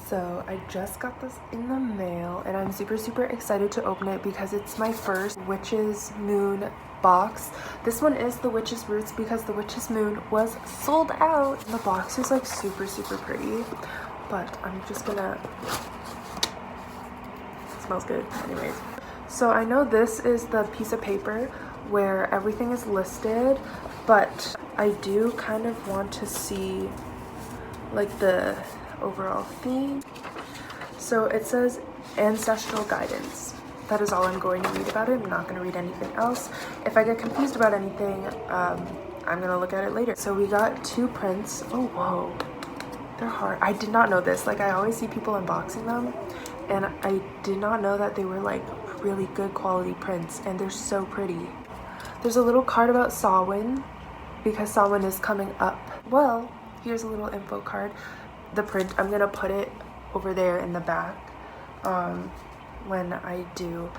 So I just got this in the mail and I'm super excited to open it because it's my first Witch's Moon box. This one is the Witch's Roots because the Witch's Moon was sold out. The box is like super pretty, but I'm just gonna, it smells good anyways. So I know this is the piece of paper where everything is listed, but I do kind of want to see like the overall theme. So it says ancestral guidance. That is all I'm going to read about it. I'm not going to read anything else. If I get confused about anything, I'm going to look at it later. So we got 2 prints. Oh, whoa. They're hard. I did not know this. Like, I always see people unboxing them, and I did not know that they were like really good quality prints, and they're so pretty. There's a little card about Samhain because Samhain is coming up. Well, here's a little info card. The print, I'm gonna put it over there in the back when I do,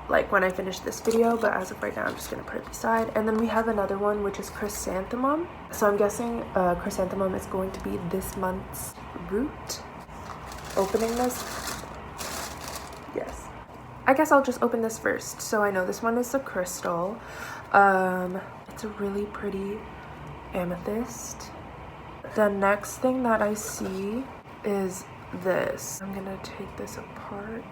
like when I finish this video, but as of right now I'm just gonna put it beside. And then we have another one which is chrysanthemum. So I'm guessing chrysanthemum is going to be this month's root. Opening this, yes, I guess I'll just open this first. So I know this one is a crystal. It's a really pretty amethyst. The next thing that I see is this. I'm gonna take this apart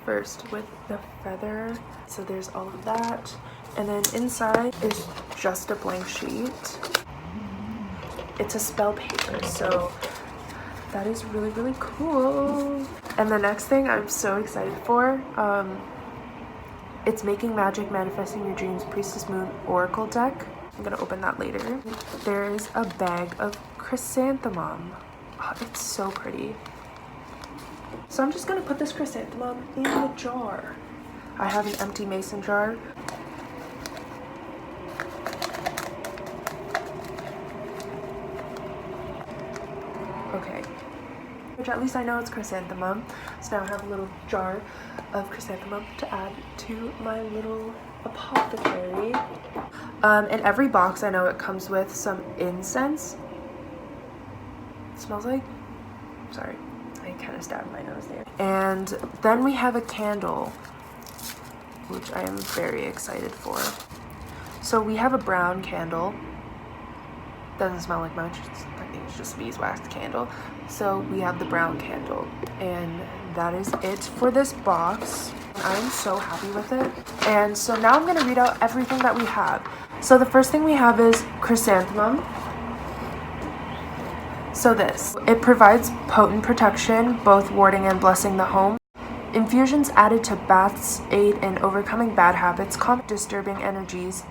first with the feather. So there's all of that. And then inside is just a blank sheet. It's a spell paper, so that is really cool. And the next thing I'm so excited for, it's Making Magic, Manifesting Your Dreams Priestess Moon Oracle deck. I'm gonna open that later. There's a bag of chrysanthemum. Oh, it's so pretty. So I'm just gonna put this chrysanthemum in the jar. I have an empty mason jar. Okay. Which at least I know it's chrysanthemum. So now I have a little jar of chrysanthemum to add to my little apothecary. In every box I know it comes with some incense. It smells like, sorry, I kind of stabbed my nose there. And then we have a candle, which I am very excited for. So we have a brown candle. Doesn't smell like much. I think it's just beeswax candle. So we have the brown candle, and that is it for this box. I'm so happy with it. And so now I'm going to read out everything that we have. So the first thing we have is chrysanthemum. So this, it provides potent protection, both warding and blessing the home. Infusions added to baths aid in overcoming bad habits, calm disturbing energies,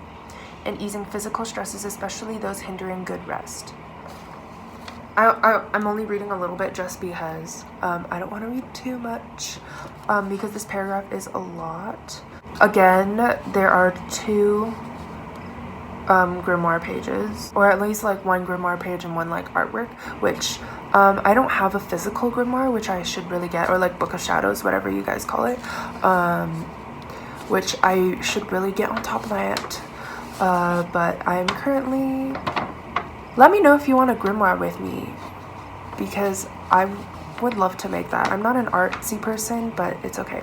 and easing physical stresses, especially those hindering good rest. I'm only reading a little bit just because I don't want to read too much because this paragraph is a lot. Again, there are 2 grimoire pages, or at least like 1 grimoire page and 1 like artwork, which I don't have a physical grimoire, which I should really get, or like Book of Shadows, whatever you guys call it, which I should really get on top of that. But I'm currently, let me know if you want a grimoire with me, because I would love to make that. I'm not an artsy person, but it's okay.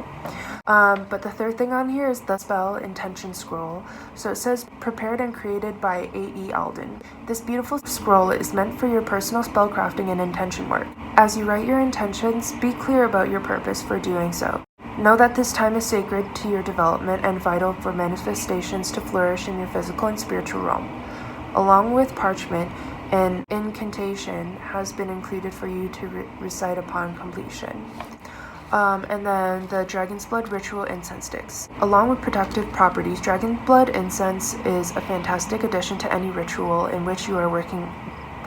But the third thing on here is the spell intention scroll. So it says prepared and created by A.E. Alden. This beautiful scroll is meant for your personal spell crafting and intention work. As you write your intentions, be clear about your purpose for doing so. Know that this time is sacred to your development and vital for manifestations to flourish in your physical and spiritual realm. Along with parchment, an incantation has been included for you to recite upon completion. And then the Dragon's Blood Ritual Incense Sticks. Along with protective properties, Dragon's Blood Incense is a fantastic addition to any ritual in which you are working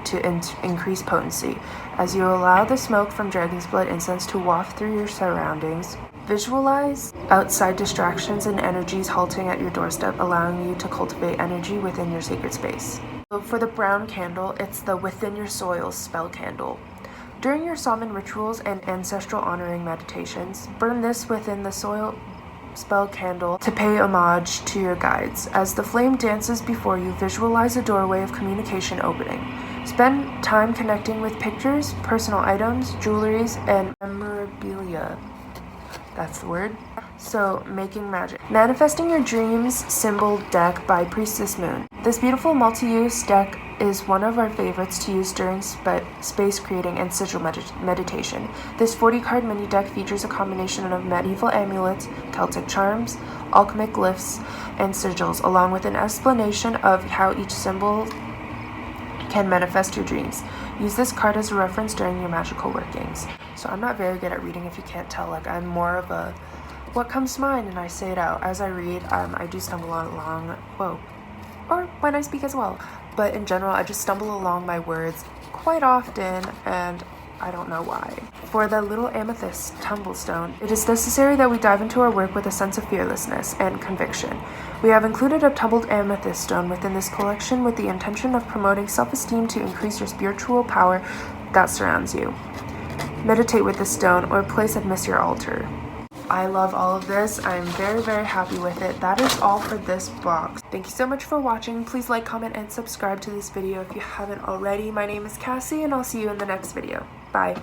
to increase potency. As you allow the smoke from Dragon's Blood Incense to waft through your surroundings, visualize outside distractions and energies halting at your doorstep, allowing you to cultivate energy within your sacred space. So for the brown candle, it's the Within Your Soil spell candle. During your Samhain rituals and ancestral honoring meditations, burn this within the soil spell candle to pay homage to your guides. As the flame dances before you, visualize a doorway of communication opening. Spend time connecting with pictures, personal items, jewelries, and memorabilia. That's the word. So, making magic. Manifesting Your Dreams symbol deck by Priestess Moon. This beautiful multi-use deck is one of our favorites to use during space creating and sigil meditation. This 40-card mini deck features a combination of medieval amulets, Celtic charms, alchemic glyphs, and sigils, along with an explanation of how each symbol can manifest your dreams. Use this card as a reference during your magical workings. So I'm not very good at reading, if you can't tell. Like, I'm more of a what comes to mind and I say it out. As I read, I do stumble along, or when I speak as well. But in general, I just stumble along my words quite often, and I don't know why. For the little amethyst tumblestone, it is necessary that we dive into our work with a sense of fearlessness and conviction. We have included a tumbled amethyst stone within this collection with the intention of promoting self-esteem to increase your spiritual power that surrounds you. Meditate with this stone or place it amidst your altar. I love all of this. I'm very, very happy with it. That is all for this box. Thank you so much for watching. Please like, comment, and subscribe to this video if you haven't already. My name is Cassie, and I'll see you in the next video. Bye.